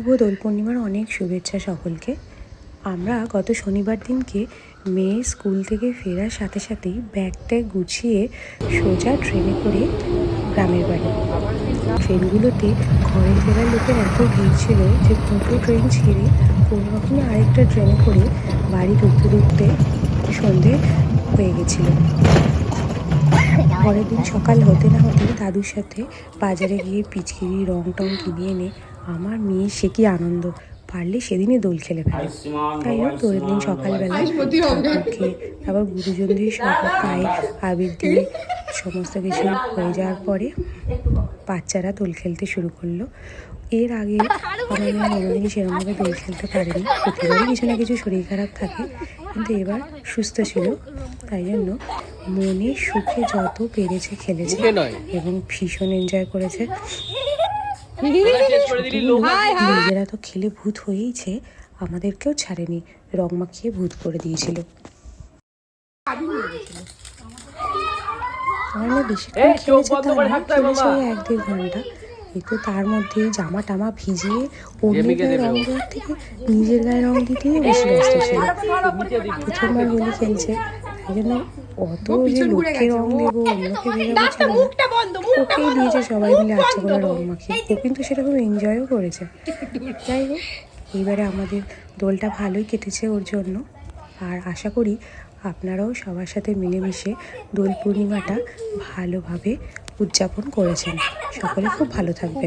শুভ দোল পূর্ণিমার অনেক শুভেচ্ছা সকলকে। আমরা গত শনিবার দিনকে মেয়ে স্কুল থেকে ফেরার সাথে সাথেই ব্যাগটা গুছিয়ে সোজা ট্রেনে করে গ্রামের বাড়ি। ট্রেনগুলোতে ঘরে ফেরার লোকের এত ভিড় ছিল যে দুটো ট্রেন ছেড়ে কোনো রকমে আরেকটা ট্রেনে করে বাড়ি ঢুকতে ঢুকতে সন্ধে হয়ে গেছিলো। পরের দিন সকাল হতে না হতেই দাদুর সাথে বাজারে গিয়ে পিচকিরি রং টং কিনে এনে আমার মেয়ে সে কি আনন্দ, পারলে সেদিনই দোল খেলে ফেলে। তাই হোক, পরের দিন সকালবেলা ঠাকুরকে আবার গুরুজনদের সব পায়ে আবির দিয়ে সমস্ত কিছু হয়ে যাওয়ার পরে বাচ্চারা দোল খেলতে শুরু করলো। এর আগে আমার মেয়ে সেরকমভাবে দোল খেলতে পারেনি, প্রতিবারই কিছু না কিছু শরীর খারাপ থাকে, কিন্তু এবার সুস্থ ছিল। তাই জন্য মনের সুখে যত পেরেছে খেলেছে এবং ভীষণ এনজয় করেছে। নিজেরা তো খেলে ভূত হয়েইছে, আমাদেরকেও ছাড়েনি, রং মাখিয়ে ভূত করে দিয়েছিল। আমার বেশিক্ষণ খেলেছে 1-1.5 ঘন্টা, কিন্তু তার মধ্যেই জামা টামা ভিজিয়ে অন্যের গায়ে রং দেওয়ার থেকে নিজের গায়ে রং দিতেই বেশি ব্যস্ত ছিল। প্রথমবার হোলি খেলছে, তাই জন্য অত যে লোককে রং দেবো, অন্যকে ভেজাবো ছিল না, ওকেই দিয়েছে সবাই মিলে আচ্ছা করে রং মাখিয়ে। ও কিন্তু সেটা খুব এনজয়ও করেছে। যাই হোক, এইবারে আমাদের দোলটা ভালোই কেটেছে ওর জন্য। আর আশা করি আপনারাও সবার সাথে মিলেমিশে দোল পূর্ণিমাটা ভালোভাবে উদযাপন করেছেন। সকলে খুব ভালো থাকবেন।